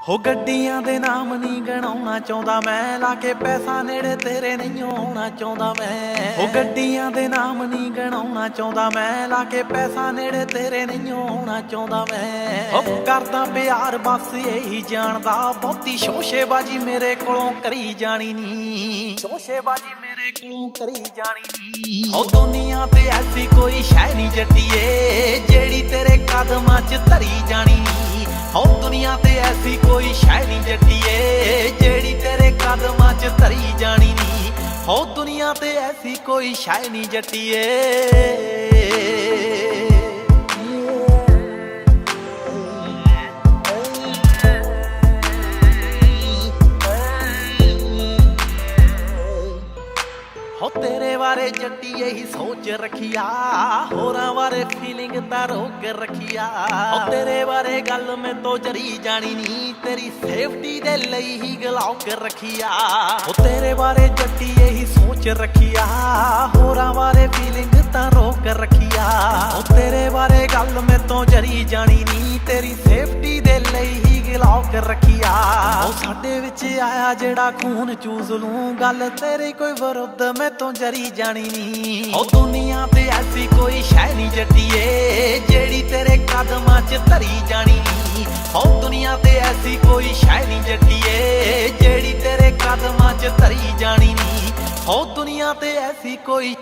ਹੋ ਗੱਡੀਆਂ ਦੇ ਨਾਮ ਨਹੀਂ ਗਣਾਉਣਾ ਚਾਹੁੰਦਾ ਮੈਂ, ਲਾ ਕੇ ਪੈਸਾ ਨੇੜੇ ਤੇਰੇ ਨਹੀਂ ਆਉਣਾ ਚਾਹੁੰਦਾ ਮੈਂ। ਹੋ ਗੱਡੀਆਂ ਦੇ ਨਾਮ ਨਹੀਂ ਗਣਾਉਣਾ ਚਾਹੁੰਦਾ ਮੈਂ, ਲਾ ਕੇ ਪੈਸਾ ਨੇੜੇ ਤੇਰੇ ਨਹੀਂ ਆਉਣਾ ਚਾਹੁੰਦਾ ਮੈਂ। ਹੋ ਕਰਦਾ ਪਿਆਰ ਬਸ ਇਹੀ ਜਾਣਦਾ, ਬਹੁਤੀ ਸ਼ੋਸ਼ੇਬਾਜੀ ਮੇਰੇ ਕੋਲੋਂ ਕਰੀ ਜਾਣੀ ਨੀ, ਸ਼ੋਸ਼ੇਬਾਜੀ ਮੇਰੇ ਕੋਲੋਂ ਕਰੀ ਜਾਣੀ ਨੀ। ਹੋ ਦੁਨੀਆ ਤੇ ਐਸੀ ਕੋਈ ਸ਼ੈ ਨਹੀਂ ਜੱਟੀਏ, ਜਿਹੜੀ ਤੇਰੇ ਕਦਮਾਂ 'ਚ ਧਰੀ ਜਾਣੀ ਨੀ। ਹੋ ਦੁਨੀਆ ਤੇ ਐਸੀ ਕੋਈ ਸ਼ੈ ਨਹੀਂ ਜੱਟੀਏ, ਜਿਹੜੀ ਤੇਰੇ ਕਦਮਾਂ 'ਚ ਧਰੀ ਜਾਣੀ ਨੀ। ਹੋ ਦੁਨੀਆ ਤੇ ਐਸੀ ਕੋਈ ਸ਼ੈ ਨਹੀਂ ਜੱਟੀਏ। ਹੋ ਤੇਰੇ ਬਾਰੇ ਜੱਟੀ ਇਹੀ ਸੋਚ ਰੱਖਿਆ, ਹੋਰਾਂ ਬਾਰੇ ਫੀਲਿੰਗ ਤਾਂ ਰੋਕ ਰੱਖਿਆ। ਹੋ ਤੇਰੇ ਬਾਰੇ ਗੱਲ ਮੈਂ ਤੋਂ ਜਰੀ ਜਾਣੀ ਨੀ, ਤੇਰੀ ਸੇਫਟੀ ਦੇ ਲਈ ਹੀ ਗਲਾਉਕ ਰੱਖਿਆ। ਹੋ ਤੇਰੇ ਬਾਰੇ ਜੱਟੀ ਇਹੀ ਸੋਚ ਰੱਖਿਆ, ਹੋਰਾਂ ਬਾਰੇ ਫੀਲਿੰਗ ਤਾਂ ਰੋਕ ਰੱਖਿਆ। ਹੋ ਤੇਰੇ ਬਾਰੇ ਗੱਲ ਮੈਂ ਤੋਂ ਜਰੀ ਜਾਣੀ ਨੀ, ਤੇਰੀ ਸੇਫਟੀ ਦੇ ਲਈ ਹੀ ਗਲਾਉਕ ਰੱਖਿਆ। ਉਹ ਸਾਡੇ ਵਿੱਚ ਆਇਆ ਜਿਹੜਾ ਖੂਨ ਚੂਸ ਲੂੰ, ਗੱਲ ਤੇਰੀ ਕੋਈ ਵਿਰੁੱਧ ਮੈਂ ਤੋਂ ਜਰੀ ਜਾਣੀ ਨੀ। ਉਹ ਦੁਨੀਆ ਤੇ ਐਸੀ ਕੋਈ ਸ਼ੈ ਨਹੀਂ ਜੱਟੀਏ, ਜਿਹੜੀ ਤੇਰੇ ਕਦਮਾਂ 'ਚ ਧਰੀ ਜਾਣੀ ਨੀ। ਉਹ ਦੁਨੀਆ ਤੇ ਐਸੀ ਕੋਈ ਸ਼ੈ ਨਹੀਂ ਜੱਟੀਏ, ਜਿਹੜੀ ਤੇਰੇ ਕਦਮਾਂ 'ਚ ਧਰੀ ਜਾਣੀ ਨੀ। ਉਹ ਦੁਨੀਆ ਤੇ ਐਸੀ ਕੋਈ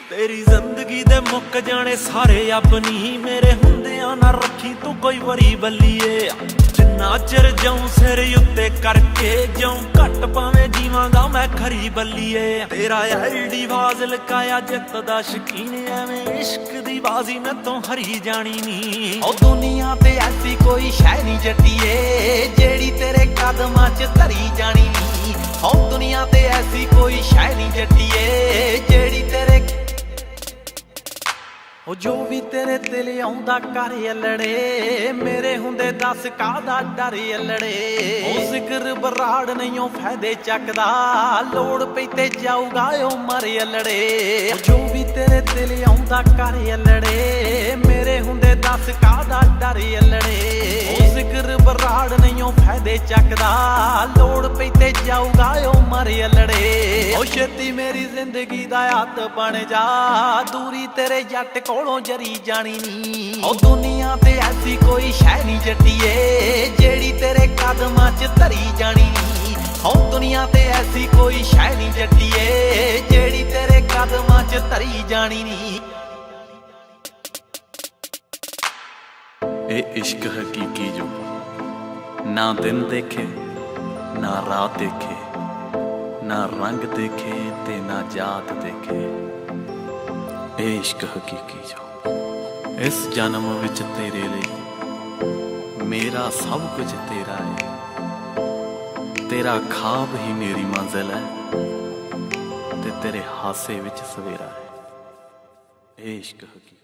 ਤੇਰੀ ਜ਼ਿੰਦਗੀ ਦੇ ਮੁੱਕ ਜਾਣੇ ਸਾਰੇ ਆਪਣੀ, ਮੇਰੇ ਹੁੰਦਿਆਂ ਨਾ ਰੱਖੀ ਤੂੰ ਕੋਈ ਵਰੀ ਬੱਲੀਏ। ਜਿੰਨਾ ਚਿਰ ਜਾਉਂ ਸਿਰ ਉੱਤੇ ਕਰਕੇ, ਜਿਉਂ ਘੱਟ ਪਾਵੇਂ ਜੀਵਾਂਗਾ ਮੈਂ ਖਰੀ ਬੱਲੀਏ। ਤੇਰਾ ਐਲਡੀ ਬਾਜ਼ ਲਕਾਇਆ ਜਿੱਤ ਦਾ ਸ਼ਕੀਨ, ਐਵੇਂ ਇਸ਼ਕ ਦੀ ਬਾਜ਼ੀ ਮੈਂ ਤੋਂ ਹਰੀ ਜਾਣੀ ਨੀ। ਉਹ ਦੁਨੀਆ ਤੇ ਐਸੀ ਕੋਈ ਸ਼ੈ ਨਹੀਂ ਜੱਟੀਏ, ਜਿਹੜੀ ਤੇਰੇ ਕਦਮਾਂ 'ਚ ਧਰੀ ਜਾਣੀ ਨੀ। ਉਹ ਦੁਨੀਆ ਤੇ ਐਸੀ ਕੋਈ ਸ਼ੈ ਨਹੀਂ ਜੱਟੀਏ, ਜਿਹੜੀ ਤੇਰੇ ਉਹ ਜੋ ਵੀ ਤੇਰੇ ਦਿਲ ਆਉਂਦਾ ਕਰ ਅਲੜੇ, ਮੇਰੇ ਹੁੰਦੇ ਦੱਸ ਕਾਹਦਾ ਡਰ ਅਲੜੇ। ਉਹ ਜ਼ਿਕਰ ਬਰਾੜ ਨਹੀਂ ਉਹ ਫਾਇਦੇ ਚੱਕਦਾ, ਲੋੜ ਪਈ ਤੇ ਜਾਊਗਾ ਉਹ ਮਰ ਅਲੜੇ। ਜੋ ਵੀ ਤੇਰੇ ਦਿਲ ਆਉਂਦਾ ਕਰ ਅਲੜੇ, ਮੇਰੇ ਹੁੰਦੇ ਦੱਸ ਕਾਹਦਾ ਡਰ ਅਲੜੇ। ਉਹ ਜ਼ਿਕਰ ਬਰਾੜ ਨਹੀਂ ਉਹ ਫਾਇਦੇ ਚੱਕਦਾ, ਲੋੜ ਪਈ ਤੇ ਜਾਊਗਾ ਉਹ ਮਰ ਅਲੜੇ। ਉਹ ਛੇਤੀ ਮੇਰੀ ਜ਼ਿੰਦਗੀ ਦਾ ਹੱਥ ਬਣ ਜਾ, ਦੂਰੀ ਤੇਰੇ ਜੱਟ ਕੋਲੋਂ ਜਰੀ ਜਾਣੀ ਨੀ। ਉਹ ਦੁਨੀਆ ਤੇ ਐਸੀ ਕੋਈ ਸ਼ੈ ਨਹੀਂ ਜੱਟੀਏ, ਜਿਹੜੀ ਤੇਰੇ ਕਦਮਾਂ 'ਚ ਧਰੀ ਜਾਣੀ ਨੀ। ਉਹ ਦੁਨੀਆ ਤੇ ਐਸੀ ਕੋਈ ਸ਼ੈ ਨਹੀਂ ਜੱਟੀਏ, ਜਿਹੜੀ ਤੇਰੇ ਕਦਮਾਂ 'ਚ ਧਰੀ ਜਾਣੀ ਨੀ। ਇਹ ਇਸ਼ਕ ਹਕੀਕੀ ਜੋ ਨਾ ਦਿਨ ਦੇਖੇ ਨਾ ਰਾਤ ਦੇਖੇ, ਨਾ ਰੰਗ ਦੇਖੇ ਤੇ ਨਾ ਜਾਤ ਦੇਖੇ। ਇਹ ਇਸ਼ਕ ਹਕੀਕੀ ਜੋ ਇਸ ਜਨਮ ਵਿੱਚ ਤੇਰੇ ਲਈ, ਮੇਰਾ ਸਭ ਕੁਝ ਤੇਰਾ ਹੈ। ਤੇਰਾ ਖਾਬ ਹੀ ਮੇਰੀ ਮੰਜ਼ਿਲ ਹੈ, ਤੇ ਤੇਰੇ ਹਾਸੇ ਵਿੱਚ ਸਵੇਰਾ ਹੈ। ਇਹ ਇਸ਼ਕ ਹਕੀਕੀ।